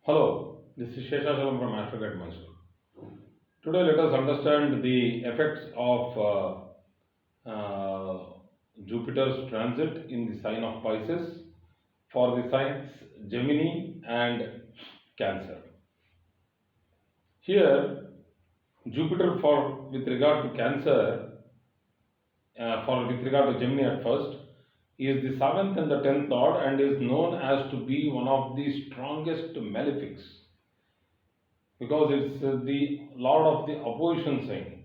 Hello, this is Sheshachalam from Astrogat Mysore. Today, let us understand the effects of Jupiter's transit in the sign of Pisces for the signs Gemini and Cancer. Here, Jupiter, for with regard to Cancer, for with regard to Gemini at first, is the seventh and the tenth lord and is known as to be one of the strongest malefics because it's the lord of the opposition sign.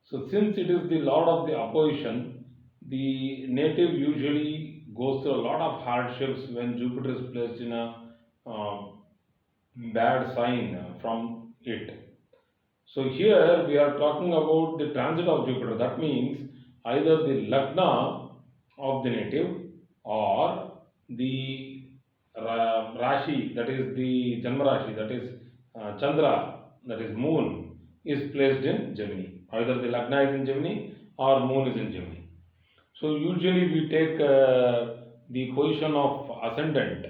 So, since it is the lord of the opposition, the native usually goes through a lot of hardships when Jupiter is placed in a bad sign from it. So, here we are talking about the transit of Jupiter. That means either the Lagna of the native or the Rashi, that is the Janma Rashi, that is Chandra, that is moon, is placed in Gemini. Either the Lagna is in Gemini or moon is in Gemini. So usually we take the position of ascendant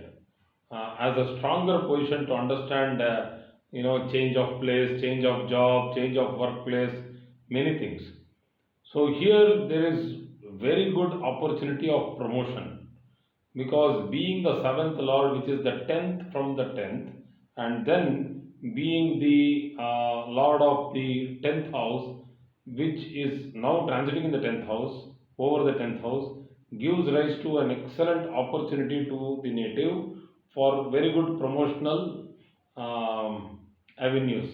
as a stronger position to understand, change of place, change of job, change of workplace, many things. So here there is very good opportunity of promotion because being the seventh lord, which is the tenth from the tenth, and then being the lord of the tenth house, which is now transiting in the tenth house, over the tenth house, gives rise to an excellent opportunity to the native for very good promotional avenues.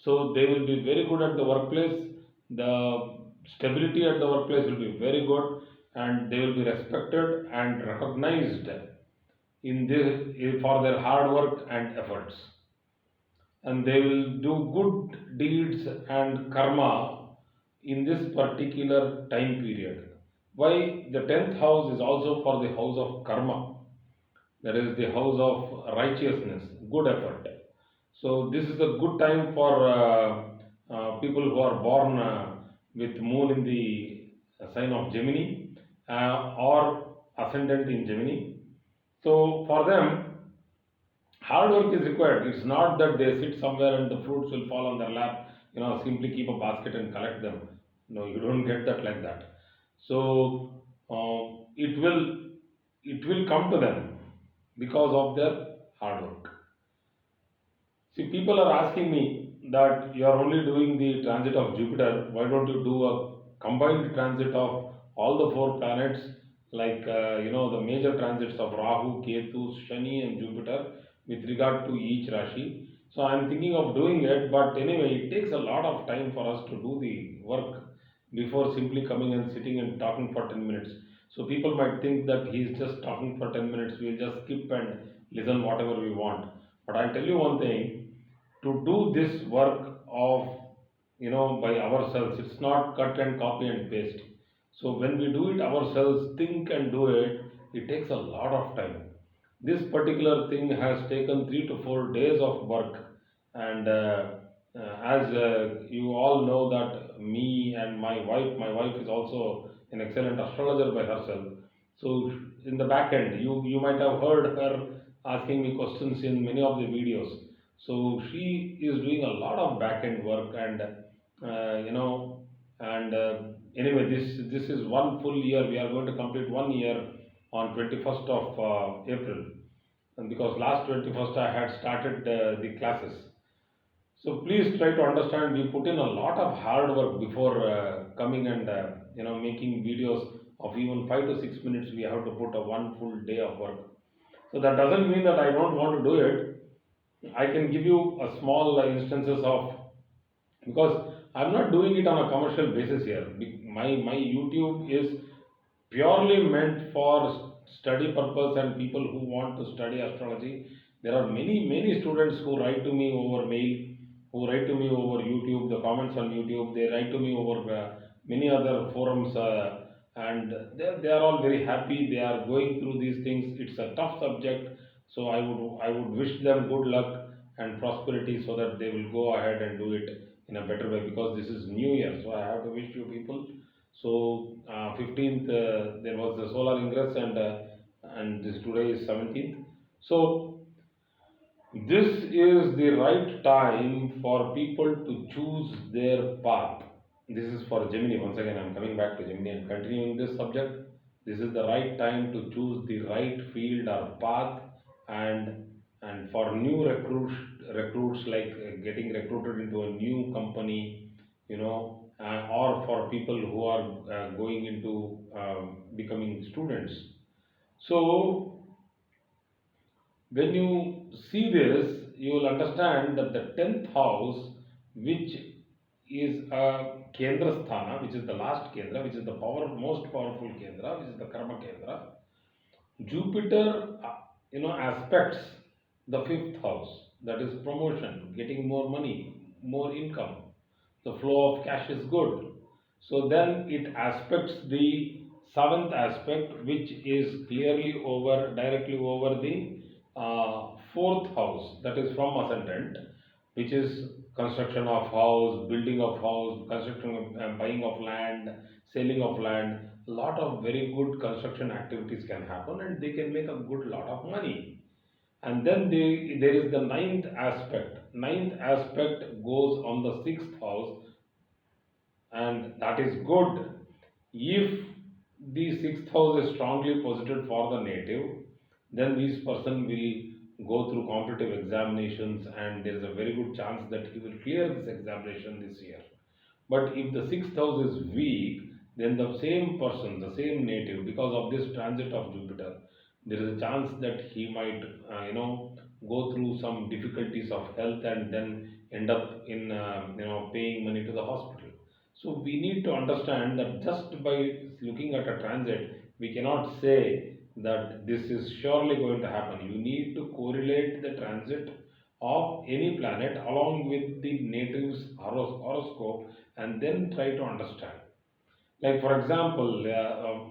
So they will be very good at the workplace. The stability at the workplace will be very good, and they will be respected and recognized in this for their hard work and efforts, and they will do good deeds and karma in this particular time period. Why the 10th house is also for the house of karma, that is the house of righteousness, good effort. So, this is a good time for people who are born with moon in the sign of Gemini or ascendant in Gemini. So, for them, hard work is required. It's not that they sit somewhere and the fruits will fall on their lap, simply keep a basket and collect them. No, you don't get that like that. So it will come to them because of their hard work. See, people are asking me that you are only doing the transit of Jupiter. Why don't you do a combined transit of all the four planets, like the major transits of Rahu, Ketu, Shani, and Jupiter, with regard to each Rashi? So I'm thinking of doing it, but anyway, it takes a lot of time for us to do the work before simply coming and sitting and talking for 10 minutes. So people might think that he's just talking for 10 minutes, we'll just skip and listen whatever we want. But I'll tell you one thing, to do this work of by ourselves, it's not cut and copy and paste. So when we do it ourselves, think and do it, it takes a lot of time. This particular thing has taken 3 to 4 days of work, and as you all know that me and my wife is also an excellent astrologer by herself. So in the back end, you might have heard her asking me questions in many of the videos. So she is doing a lot of back end work, and anyway, this is one full year. We are going to complete 1 year on 21st of April, and because last 21st I had started the classes. So please try to understand. We put in a lot of hard work before coming and making videos of even 5 to 6 minutes. We have to put a one full day of work. So that doesn't mean that I don't want to do it. I can give you a small instances of, because I'm not doing it on a commercial basis here. My YouTube is purely meant for study purpose and people who want to study astrology. There are many students who write to me over mail, who write to me over YouTube, the comments on YouTube. They write to me over many other forums, and they are all very happy. They are going through these things. It's a tough subject, so I would wish them good luck and prosperity so that they will go ahead and do it in a better way, because this is New Year. So I have to wish you people. So 15th there was the solar ingress, and this today is 17th. So This is the right time for people to choose their path. This is for Gemini. Once again, I'm coming back to Gemini and continuing this subject. This is the right time to choose the right field or path, and for new recruits like getting recruited into a new company, or for people who are going into becoming students. So when you see this, you will understand that the 10th house, which is a Kendra Sthana, which is the last Kendra, which is the most powerful Kendra, which is the Karma Kendra. Jupiter, aspects the fifth house, that is promotion, getting more money, more income. The flow of cash is good. So then it aspects the seventh aspect, which is clearly directly over the fourth house, that is from Ascendant, which is construction of house, building of house, construction of buying of land, selling of land. A lot of very good construction activities can happen and they can make a good lot of money. And then there is the ninth aspect. Ninth aspect goes on the sixth house, and that is good. If the sixth house is strongly posited for the native, then this person will go through competitive examinations, and there is a very good chance that he will clear this examination this year. But if the sixth house is weak, then the same person, the same native, because of this transit of Jupiter, there is a chance that he might, go through some difficulties of health and then end up in, paying money to the hospital. So we need to understand that just by looking at a transit, we cannot say that this is surely going to happen. You need to correlate the transit of any planet along with the native's horoscope and then try to understand. Like for example,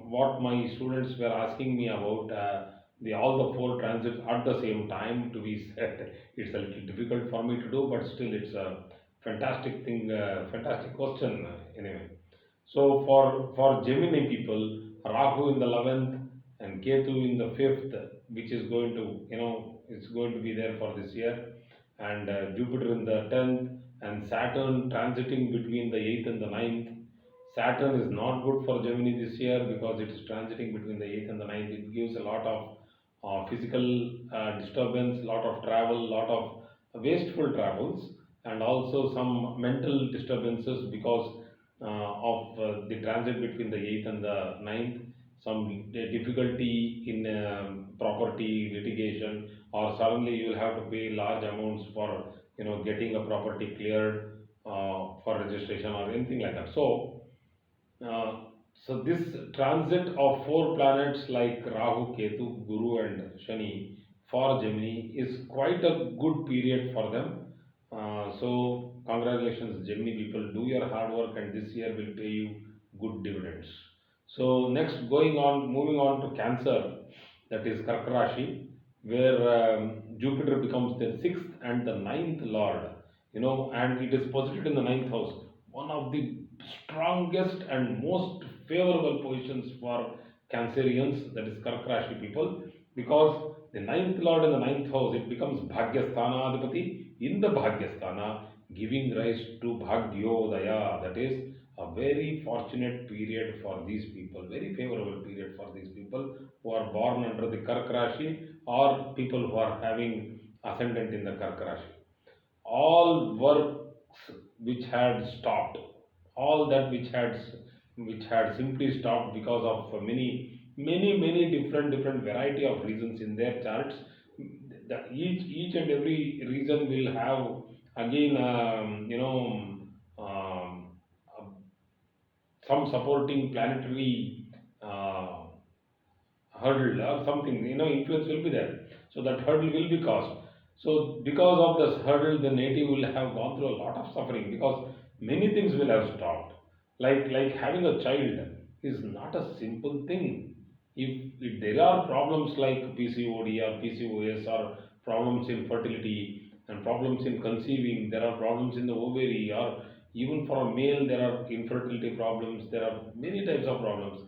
what my students were asking me about the all the four transits at the same time to be said. It's a little difficult for me to do, but still it's a fantastic thing, fantastic question anyway. So for Gemini people, Rahu in the 11th and Ketu in the 5th, which is going to, it's going to be there for this year, and Jupiter in the 10th, and Saturn transiting between the 8th and the 9th. Saturn is not good for Gemini this year because it is transiting between the 8th and the 9th. It gives a lot of physical disturbance, lot of travel, lot of wasteful travels, and also some mental disturbances because of the transit between the 8th and the 9th. Some difficulty in property litigation, or suddenly you will have to pay large amounts for getting a property cleared for registration or anything like that. Uh, so this transit of four planets like Rahu, Ketu, Guru, and Shani for Gemini is quite a good period for them. So congratulations, Gemini people. Do your hard work, and this year will pay you good dividends. So next, moving on to Cancer, that is Karka Rashi, where Jupiter becomes the sixth and the ninth lord. And it is posited in the ninth house. One of the strongest and most favorable positions for Cancerians, that is Karka Rashi people, because the ninth lord in the ninth house, it becomes Bhagyasthana Adipati in the Bhagyasthana, giving rise to Bhagyodaya. That is a very fortunate period for these people, very favorable period for these people who are born under the Karka Rashi, or people who are having ascendant in the Karka Rashi. All works which had stopped, all that which had simply stopped because of many different variety of reasons in their charts. Each and every reason will have again, some supporting planetary hurdle or something, influence will be there. So that hurdle will be caused. So because of this hurdle, the native will have gone through a lot of suffering because many things will have stopped. Like having a child is not a simple thing. If there are problems like PCOD or PCOS, or problems in fertility and problems in conceiving, there are problems in the ovary, or even for a male there are infertility problems, there are many types of problems.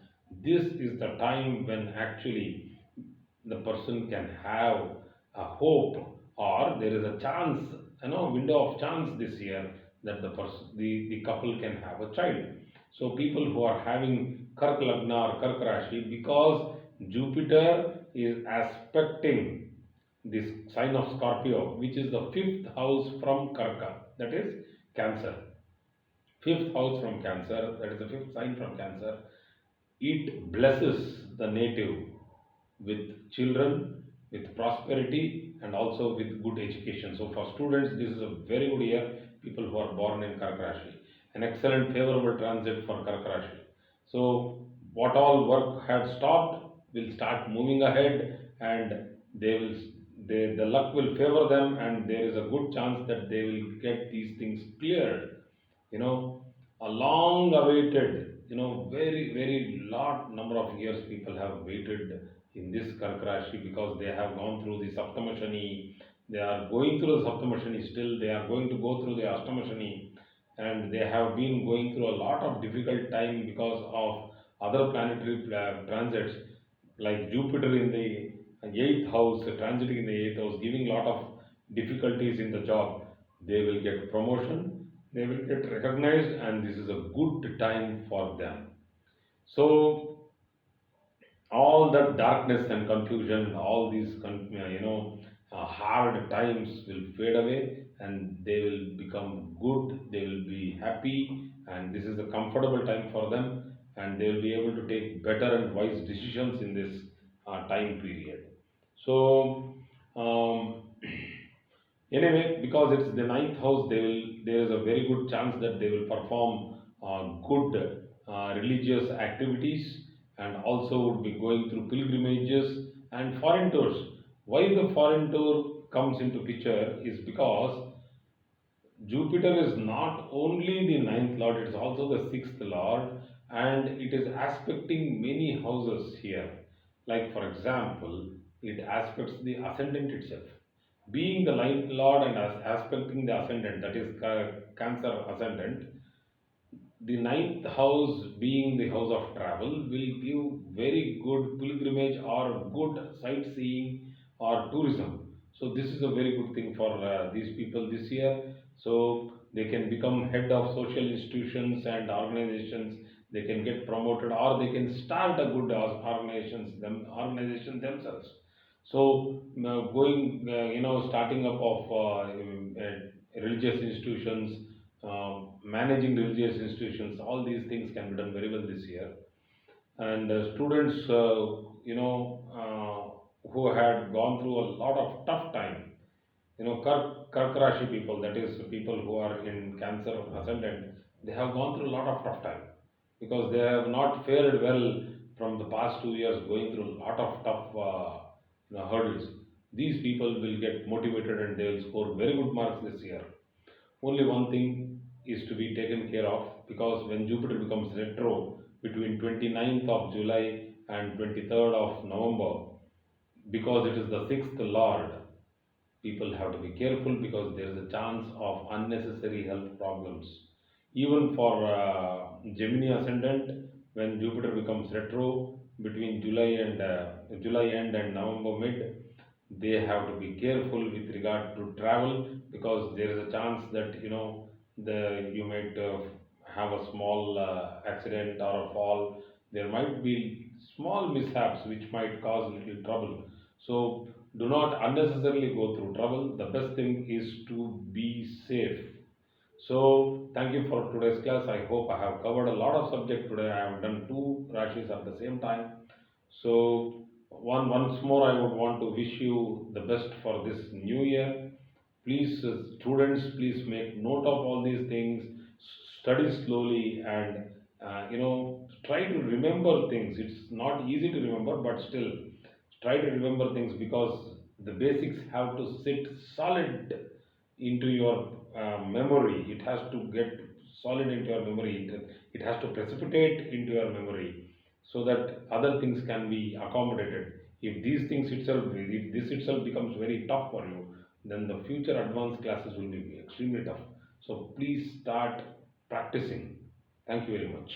This is the time when actually the person can have a hope or there is a chance, window of chance this year that the couple can have a child. So people who are having kark lagna or kark rashi, because Jupiter is aspecting this sign of Scorpio, which is the fifth house from karka, that is Cancer. Fifth house from Cancer, that is the fifth sign from Cancer. It blesses the native with children, with prosperity, and also with good education. So for students, this is a very good year. People who are born in Karka Rashi, an excellent favorable transit for Karka Rashi. So what all work had stopped will start moving ahead, and they will the luck will favor them, and there is a good chance that they will get these things cleared. you know a long awaited, very very lot number of years people have waited in this Karka Rashi, because they have gone through the Saptama Shani. They are going through the Saptama Shani still. They are going to go through the Ashtama Shani, and they have been going through a lot of difficult time because of other planetary transits, like Jupiter in the eighth house, transiting in the eighth house, giving a lot of difficulties in the job. They will get promotion, they will get recognized, and this is a good time for them. So all that darkness and confusion, all these hard times will fade away, and they will become good. They will be happy, and this is a comfortable time for them, and they will be able to take better and wise decisions in this time period. So anyway, because it's the ninth house, there is a very good chance that they will perform good religious activities, and also would be going through pilgrimages and foreign tours. Why the foreign tour comes into picture is because Jupiter is not only the ninth lord, it is also the sixth lord, and it is aspecting many houses here. Like, for example, it aspects the ascendant itself. Being the ninth lord and aspecting the ascendant, that is Cancer ascendant, the ninth house being the house of travel will give very good pilgrimage or good sightseeing or tourism. So this is a very good thing for these people this year. So they can become head of social institutions and organizations. They can get promoted, or they can start a good organization themselves. So going, starting up of religious institutions, managing religious institutions, all these things can be done very well this year. And students, who had gone through a lot of tough time, Karka Rashi people, that is people who are in Cancer ascendant, they have gone through a lot of tough time, because they have not fared well from the past 2 years, going through a lot of tough hurdles. These people will get motivated, and they will score very good marks this year. Only one thing is to be taken care of, because when Jupiter becomes retro between 29th of July and 23rd of November, because it is the sixth lord, people have to be careful, because there is a chance of unnecessary health problems. Even for Gemini ascendant, when Jupiter becomes retro between July end and November mid, they have to be careful with regard to travel, because there is a chance that you might have a small accident or a fall. There might be small mishaps which might cause little trouble. So do not unnecessarily go through trouble. The best thing is to be safe. So thank you for today's class. I hope I have covered a lot of subject today. I have done two rashis at the same time. So once more, I would want to wish you the best for this new year. Please, students, please make note of all these things. Study slowly, and try to remember things. It's not easy to remember, but still try to remember things, because the basics have to sit solid into your memory. It has to get solid into your memory. It has to precipitate into your memory, so that other things can be accommodated. If this itself becomes very tough for you, then the future advanced classes will be extremely tough. So please start practicing. Thank you very much.